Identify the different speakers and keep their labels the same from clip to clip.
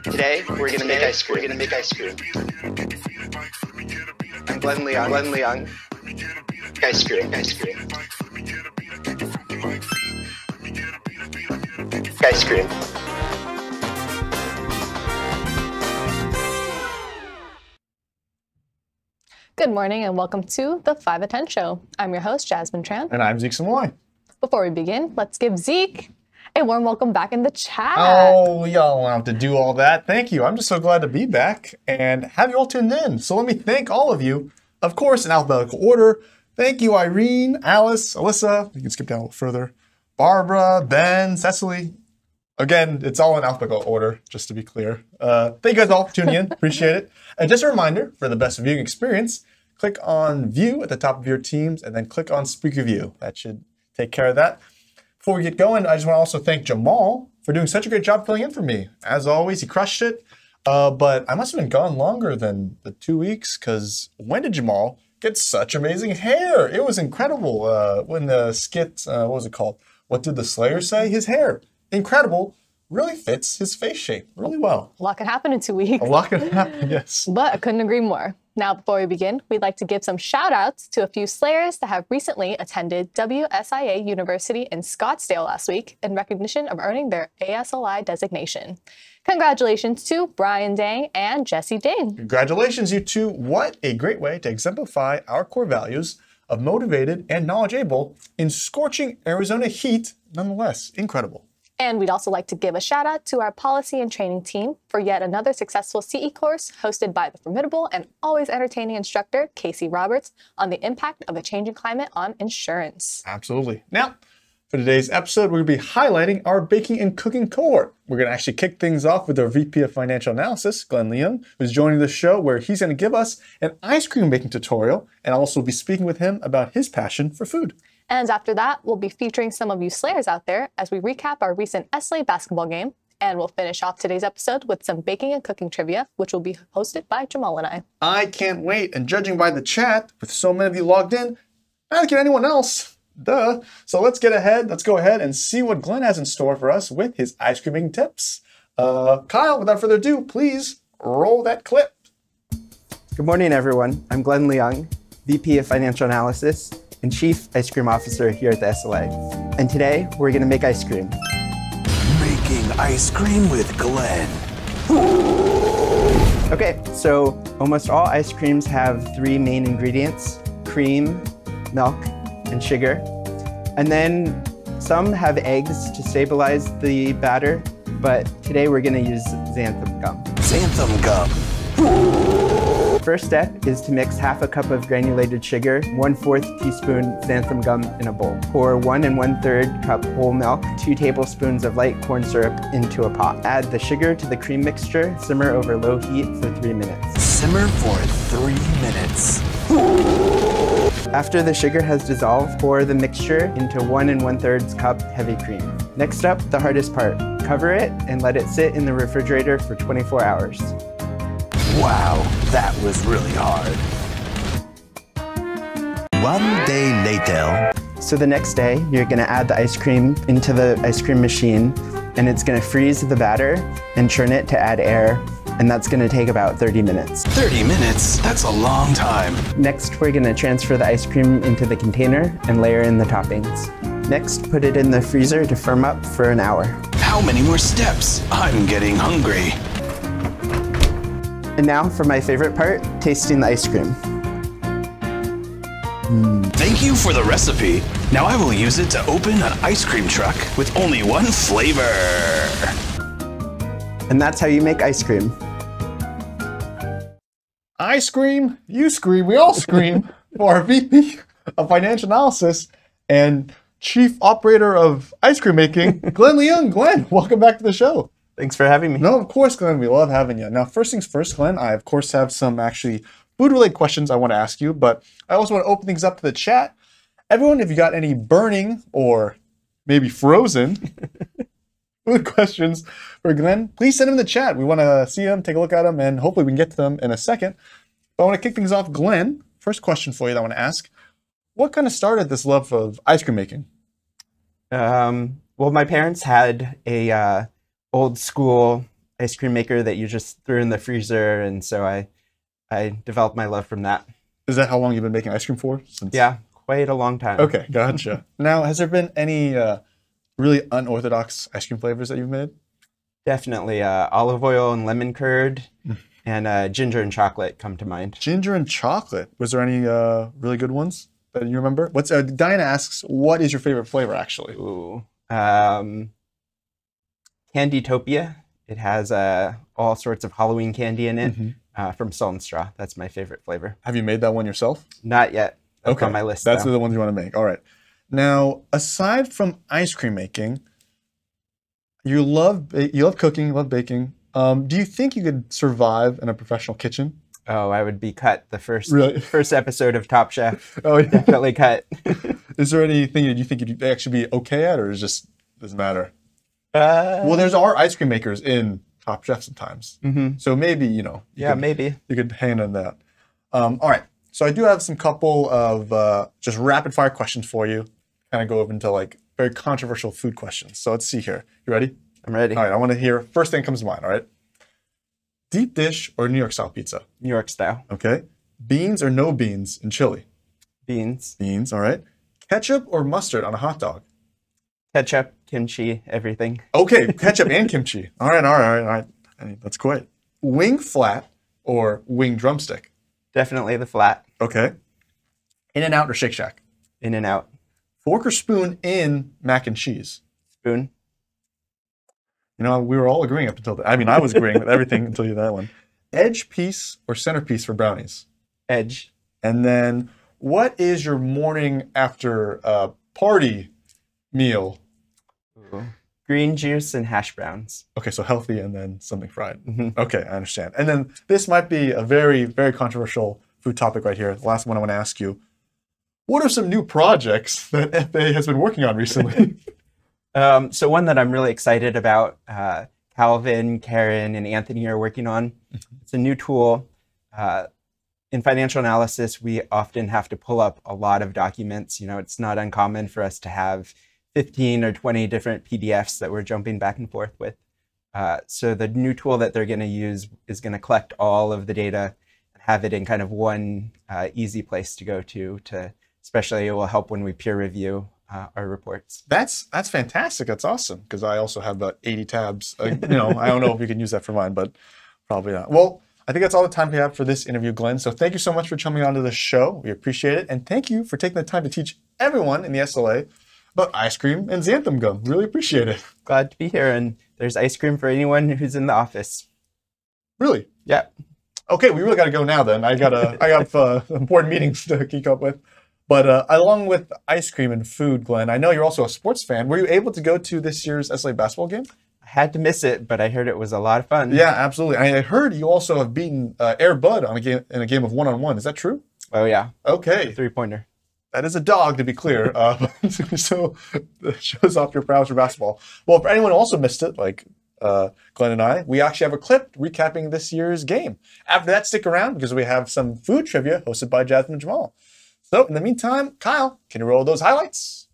Speaker 1: Today, we're gonna make ice cream. I'm Glenn Leong. Ice cream. Ice cream.
Speaker 2: Good morning and welcome to the 5 at 10 show. I'm your host, Jasmine Tran.
Speaker 3: And I'm Zeke.
Speaker 2: Before we begin, let's give Zeke a warm welcome back in the chat.
Speaker 3: Oh, y'all don't have to do all that. Thank you. I'm just so glad to be back and have you all tuned in. So let me thank all of you, of course, in alphabetical order. Thank you, Irene, Alice, Alyssa. You can skip down a little further. Barbara, Ben, Cecily. Again, it's all in alphabetical order, just to be clear. Thank you guys all for tuning in. Appreciate it. And just a reminder, for the best viewing experience, click on View at the top of your teams and then click on Speaker View. That should take care of that. Before we get going, I just want to also thank Jamal for doing such a great job filling in for me. As always, he crushed it. But I must have been gone longer than the 2 weeks, because when did Jamal get such amazing hair? It was incredible. When the skit, what was it called? What did the Slayer say? His hair, incredible, really fits his face shape really well.
Speaker 2: A lot can happen in 2 weeks.
Speaker 3: A lot can happen, yes.
Speaker 2: But I couldn't agree more. Now, before we begin, we'd like to give some shout outs to a few Slayers that have recently attended WSIA University in Scottsdale last week in recognition of earning their ASLI designation. Congratulations to Brian Dang and Jesse Dang.
Speaker 3: Congratulations, you two. What a great way to exemplify our core values of motivated and knowledgeable in scorching Arizona heat, nonetheless. Incredible.
Speaker 2: And we'd also like to give a shout out to our policy and training team for yet another successful CE course hosted by the formidable and always entertaining instructor, Casey Roberts, on the impact of a changing climate on insurance.
Speaker 3: Absolutely. Now, for today's episode, we're going to be highlighting our baking and cooking cohort. We're going to actually kick things off with our VP of Financial Analysis, Glenn Leong, who's joining the show, where he's going to give us an ice cream making tutorial, and I'll also be speaking with him about his passion for food.
Speaker 2: And after that, we'll be featuring some of you Slayers out there as we recap our recent SLA basketball game. And we'll finish off today's episode with some baking and cooking trivia, which will be hosted by Jamal and I.
Speaker 3: I can't wait. And judging by the chat, with so many of you logged in, not like anyone else. Duh. So let's go ahead and see what Glenn has in store for us with his ice cream making tips. Kyle, without further ado, please roll that clip.
Speaker 1: Good morning, everyone. I'm Glenn Leong, VP of Financial Analysis and Chief Ice Cream Officer here at the SLA. And today, we're gonna make ice cream.
Speaker 4: Making ice cream with Glenn.
Speaker 1: Okay, so almost all ice creams have 3 main ingredients: cream, milk, and sugar. And then some have eggs to stabilize the batter, but today we're gonna use xanthan gum.
Speaker 4: Xanthan gum.
Speaker 1: First step is to mix half a cup of granulated sugar, 1/4 teaspoon xanthan gum in a bowl. Pour 1 1/3 cup whole milk, 2 tablespoons of light corn syrup into a pot. Add the sugar to the cream mixture, simmer over low heat for 3 minutes.
Speaker 4: Simmer for 3 minutes.
Speaker 1: After the sugar has dissolved, pour the mixture into 1 1/3 cup heavy cream. Next up, the hardest part. Cover it and let it sit in the refrigerator for 24 hours.
Speaker 4: Wow, that was really hard. One day later.
Speaker 1: So the next day, you're gonna add the ice cream into the ice cream machine, and it's gonna freeze the batter and churn it to add air, and that's gonna take about 30 minutes.
Speaker 4: 30 minutes? That's a long time.
Speaker 1: Next, we're gonna transfer the ice cream into the container and layer in the toppings. Next, put it in the freezer to firm up for an hour.
Speaker 4: How many more steps? I'm getting hungry.
Speaker 1: And now for my favorite part, tasting the ice cream.
Speaker 4: Thank you for the recipe. Now I will use it to open an ice cream truck with only one flavor.
Speaker 1: And that's how you make ice cream.
Speaker 3: I scream, you scream, we all scream for our VP of Financial Analysis and Chief Operator of Ice Cream Making, Glenn Leong. Glenn, welcome back to the show.
Speaker 1: Thanks for having me.
Speaker 3: No, of course, Glenn. We love having you. Now, first things first, Glenn, I, of course, have some actually food-related questions I want to ask you, but I also want to open things up to the chat. Everyone, if you got any burning or maybe frozen food questions for Glenn, please send them in the chat. We want to see them, take a look at them, and hopefully we can get to them in a second. But I want to kick things off. Glenn, first question for you that I want to ask. What kind of started this love of ice cream making?
Speaker 1: Well, my parents had a old school ice cream maker that you just threw in the freezer, and so I developed my love from that.
Speaker 3: Is that how long you've been making ice cream for?
Speaker 1: Yeah, quite a long time.
Speaker 3: Okay, gotcha. Now, has there been any really unorthodox ice cream flavors that you've made?
Speaker 1: Definitely olive oil and lemon curd, and ginger and chocolate come to mind.
Speaker 3: Ginger and chocolate. Was there any really good ones that you remember? What's Diana asks, what is your favorite flavor, actually?
Speaker 1: Ooh, Candytopia. It has all sorts of Halloween candy in it from Salt and Straw. That's my favorite flavor.
Speaker 3: Have you made that one yourself?
Speaker 1: Not yet. That's
Speaker 3: Okay,
Speaker 1: on my list.
Speaker 3: That's
Speaker 1: though.
Speaker 3: the ones you want to make. All right. Now, aside from ice cream making, you love cooking, you love baking. Do you think you could survive in a professional kitchen?
Speaker 1: Oh, I would be cut the first episode of Top Chef.
Speaker 3: Oh, yeah.
Speaker 1: Definitely cut.
Speaker 3: Is there anything that you think you'd actually be okay at, or doesn't matter? Well, there's ice cream makers in Top Chef sometimes. So maybe,
Speaker 1: maybe.
Speaker 3: You could hang on that. All right. So I do have some couple of just rapid fire questions for you. Kind of go over into like very controversial food questions. So let's see here. You ready?
Speaker 1: I'm ready.
Speaker 3: All right. I want to hear first thing that comes to mind. All right. Deep dish or New York style pizza?
Speaker 1: New York style.
Speaker 3: Okay. Beans or no beans in chili?
Speaker 1: Beans.
Speaker 3: Beans. All right. Ketchup or mustard on a hot dog?
Speaker 1: Ketchup, kimchi, everything.
Speaker 3: Okay. Ketchup and kimchi. All right. I mean, that's great. Wing flat or wing drumstick?
Speaker 1: Definitely the flat.
Speaker 3: Okay. In-N-Out or Shake Shack?
Speaker 1: In-N-Out.
Speaker 3: Fork or spoon in mac and cheese?
Speaker 1: Spoon.
Speaker 3: We were all agreeing up until that. I mean, I was agreeing with everything until you that one. Edge piece or centerpiece for brownies?
Speaker 1: Edge.
Speaker 3: And then, what is your morning after party meal?
Speaker 1: Ooh. Green juice and hash browns.
Speaker 3: Okay, so healthy and then something fried. Okay, I understand. And then this might be a very, very controversial food topic right here. The last one I want to ask you. What are some new projects that FA has been working on recently?
Speaker 1: So one that I'm really excited about, Calvin, Karen, and Anthony are working on. It's a new tool. In financial analysis, we often have to pull up a lot of documents. It's not uncommon for us to have 15 or 20 different PDFs that we're jumping back and forth with. So the new tool that they're going to use is going to collect all of the data and have it in kind of one easy place to go to especially it will help when we peer review our reports.
Speaker 3: That's fantastic. That's awesome, because I also have about 80 tabs. I don't know if you can use that for mine, but probably not. Well, I think that's all the time we have for this interview, Glenn. So thank you so much for coming onto the show. We appreciate it. And thank you for taking the time to teach everyone in the SLA about ice cream and xanthan gum. Really appreciate it.
Speaker 1: Glad to be here. And there's ice cream for anyone who's in the office.
Speaker 3: Really?
Speaker 1: Yeah.
Speaker 3: Okay, we really got to go now then. I got important meetings to keep up with. But along with ice cream and food, Glenn, I know you're also a sports fan. Were you able to go to this year's SLA basketball game?
Speaker 1: I had to miss it, but I heard it was a lot of fun.
Speaker 3: Yeah, absolutely. I heard you also have beaten Air Bud in a game of one-on-one. Is that true?
Speaker 1: Oh, yeah.
Speaker 3: Okay.
Speaker 1: Three-pointer.
Speaker 3: That is a dog, to be clear. So it shows off your prowess for basketball. Well, for anyone who also missed it, like Glenn and I, we actually have a clip recapping this year's game. After that, stick around because we have some food trivia hosted by Jasmine and Jamal. So in the meantime, Kyle, can you roll those highlights?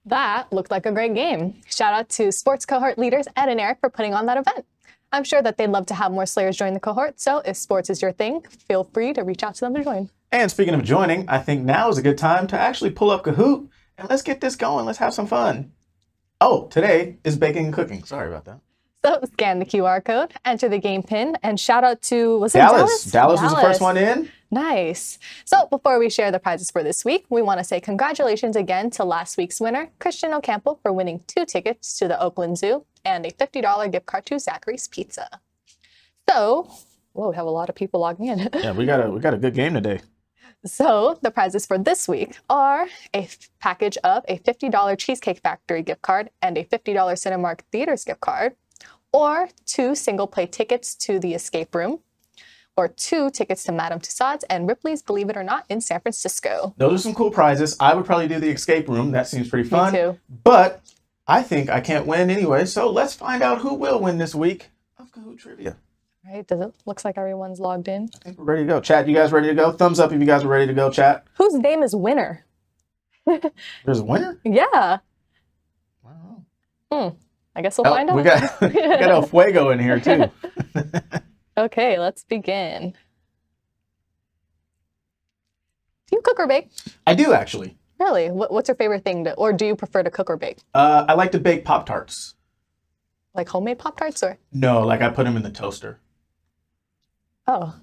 Speaker 2: That looked like a great game. Shout out to sports cohort leaders Ed and Eric for putting on that event. I'm sure that they'd love to have more Slayers join the cohort, so if sports is your thing, feel free to reach out to them to join.
Speaker 3: And speaking of joining, I think now is a good time to actually pull up Kahoot and let's get this going. Let's have some fun. Oh, today is baking and cooking. Sorry about that.
Speaker 2: So scan the QR code, enter the game pin, and shout out to, was it
Speaker 3: Dallas? Dallas was the first one in.
Speaker 2: Nice. So before we share the prizes for this week, we want to say congratulations again to last week's winner, Christian Ocampo, for winning 2 tickets to the Oakland Zoo and a $50 gift card to Zachary's Pizza. So, whoa, we have a lot of people logging in.
Speaker 3: Yeah, we got a good game today.
Speaker 2: So the prizes for this week are a package of a $50 Cheesecake Factory gift card and a $50 Cinemark Theaters gift card, or 2 single play tickets to the Escape Room, or 2 tickets to Madame Tussauds and Ripley's Believe It or Not in San Francisco.
Speaker 3: Those are some cool prizes. I would probably do the Escape Room. That seems pretty fun.
Speaker 2: Me too.
Speaker 3: But I think I can't win anyway, so let's find out who will win this week of Kahoot Trivia.
Speaker 2: All right, does it looks like everyone's logged in?
Speaker 3: I think we're ready to go. Chat, you guys ready to go? Thumbs up if you guys are ready to go, chat.
Speaker 2: Whose name is Winner?
Speaker 3: There's a winner?
Speaker 2: Yeah.
Speaker 3: Wow.
Speaker 2: I guess we'll find out.
Speaker 3: We got El Fuego in here too.
Speaker 2: Okay, let's begin. Do you cook or bake?
Speaker 3: I do actually.
Speaker 2: Really? What's your favorite thing to, or do you prefer to cook or bake?
Speaker 3: I like to bake Pop-Tarts.
Speaker 2: Like homemade Pop-Tarts or?
Speaker 3: No, like I put them in the toaster.
Speaker 2: Oh.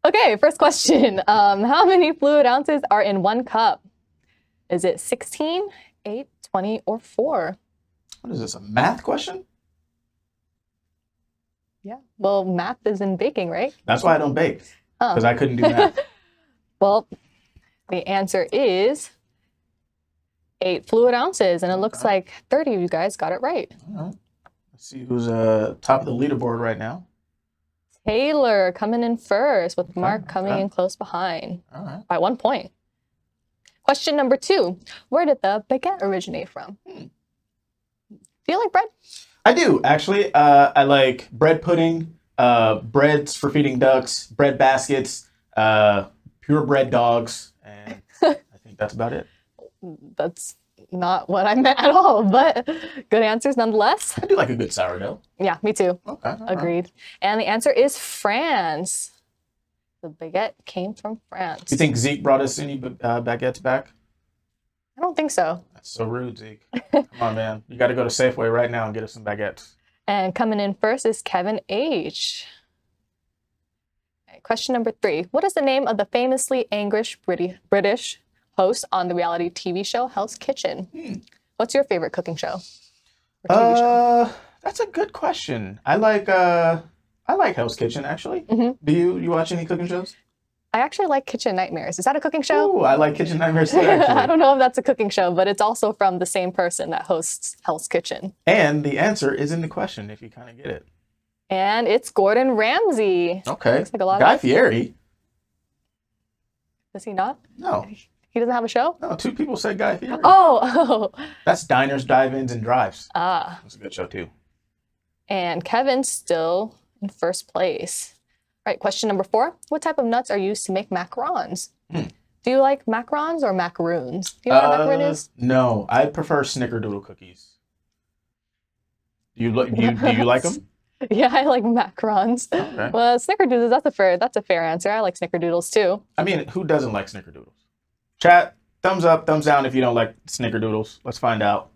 Speaker 2: Okay, first question. How many fluid ounces are in 1 cup? Is it 16, 8, 20, or 4?
Speaker 3: What is this, a math question?
Speaker 2: Yeah, well, math is in baking, right?
Speaker 3: That's why I don't bake, because I couldn't do math.
Speaker 2: Well, the answer is 8 fluid ounces, and it looks like 30 of you guys got it right.
Speaker 3: All right. Let's see who's top of the leaderboard right now.
Speaker 2: Taylor coming in first, with Mark coming in close behind by 1 point. Question number 2. Where did the baguette originate from? Do you like bread?
Speaker 3: I do, actually. I like bread pudding, breads for feeding ducks, bread baskets, purebred dogs, and I think that's about it.
Speaker 2: That's not what I meant at all, but good answers nonetheless.
Speaker 3: I do like a good sourdough.
Speaker 2: Yeah, me too.
Speaker 3: Okay.
Speaker 2: Agreed. And the answer is France. The baguette came from France.
Speaker 3: Do you think Zeke brought us any baguettes back?
Speaker 2: I don't think so.
Speaker 3: That's so rude, Zeke. Come on, man. You got to go to Safeway right now and get us some baguettes.
Speaker 2: And coming in first is Kevin H. Okay, question number 3. What is the name of the famously English British host on the reality TV show Hell's Kitchen? What's your favorite cooking show? Or TV show?
Speaker 3: That's a good question. I like Hell's Kitchen, actually. Do you watch any cooking shows?
Speaker 2: I actually like Kitchen Nightmares. Is that a cooking show?
Speaker 3: Ooh, I like Kitchen Nightmares too, actually.
Speaker 2: I don't know if that's a cooking show, but it's also from the same person that hosts Hell's Kitchen.
Speaker 3: And the answer is in the question, if you kind of get it.
Speaker 2: And it's Gordon Ramsay.
Speaker 3: Okay.
Speaker 2: Looks like a lot
Speaker 3: Guy
Speaker 2: of...
Speaker 3: Fieri.
Speaker 2: Does he not?
Speaker 3: No.
Speaker 2: He doesn't have a show?
Speaker 3: No, 2 people said Guy Fieri.
Speaker 2: Oh.
Speaker 3: That's Diners, Drive-Ins, and Drives.
Speaker 2: Ah.
Speaker 3: That's a good show too.
Speaker 2: And Kevin's still in first place. All right, question number 4. What type of nuts are used to make macarons? Do you like macarons or macaroons? Do you know what a macaron is?
Speaker 3: No, I prefer snickerdoodle cookies. Do you like them?
Speaker 2: Yeah, I like macarons.
Speaker 3: Okay.
Speaker 2: Well, snickerdoodles, that's a fair answer. I like snickerdoodles too.
Speaker 3: I mean, who doesn't like snickerdoodles? Chat, thumbs up, thumbs down if you don't like snickerdoodles. Let's find out.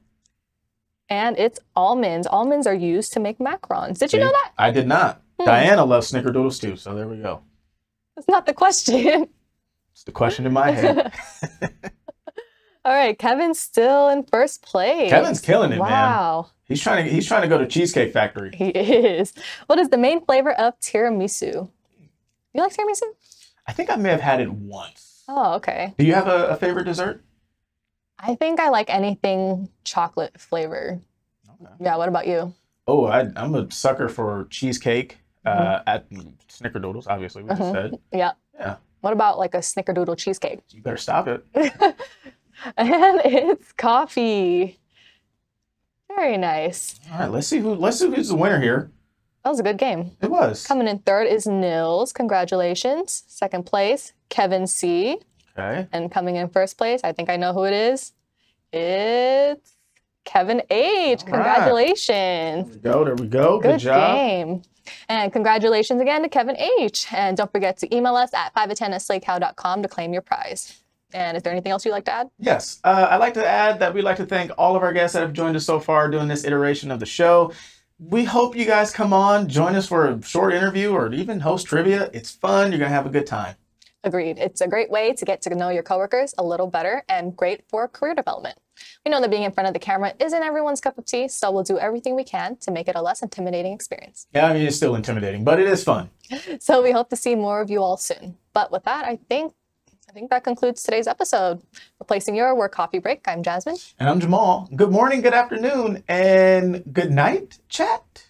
Speaker 2: And it's almonds. Almonds are used to make macarons. Did you know that?
Speaker 3: I did not. Diana loves snickerdoodles too, so there we go.
Speaker 2: That's not the question.
Speaker 3: It's the question in my head.
Speaker 2: All right, Kevin's still in first place.
Speaker 3: Kevin's killing it, man.
Speaker 2: Wow.
Speaker 3: He's trying to go to Cheesecake Factory.
Speaker 2: He is. What is the main flavor of tiramisu? You like tiramisu?
Speaker 3: I think I may have had it once.
Speaker 2: Oh, okay.
Speaker 3: Do you have a favorite dessert?
Speaker 2: I think I like anything chocolate flavor.
Speaker 3: Okay.
Speaker 2: Yeah, what about you?
Speaker 3: Oh, I'm a sucker for cheesecake at snickerdoodles, obviously, we just said.
Speaker 2: Yeah.
Speaker 3: Yeah.
Speaker 2: What about like a snickerdoodle cheesecake?
Speaker 3: You better stop it.
Speaker 2: And it's coffee. Very nice.
Speaker 3: All right, let's see who's the winner here.
Speaker 2: That was a good game.
Speaker 3: It was.
Speaker 2: Coming in third is Nils. Congratulations. Second place, Kevin C.
Speaker 3: Okay.
Speaker 2: And coming in first place, I think I know who it is. It's Kevin H.
Speaker 5: All right.
Speaker 2: Congratulations.
Speaker 5: There we go. Good job.
Speaker 2: Game. And congratulations again to Kevin H. And don't forget to email us at 5of10@slaycow.com to claim your prize. And is there anything else you'd like to add?
Speaker 5: Yes. I'd like to add that we'd like to thank all of our guests that have joined us so far during this iteration of the show. We hope you guys come on, join us for a short interview or even host trivia. It's fun. You're going to have a good time.
Speaker 2: Agreed. It's a great way to get to know your coworkers a little better and great for career development. We know that being in front of the camera isn't everyone's cup of tea, so we'll do everything we can to make it a less intimidating experience.
Speaker 5: Yeah, I mean, it's still intimidating, but it is fun.
Speaker 2: So we hope to see more of you all soon. But with that, I think that concludes today's episode. Replacing your work coffee break, I'm Jasmine.
Speaker 5: And I'm Jamal. Good morning, good afternoon, and good night, chat.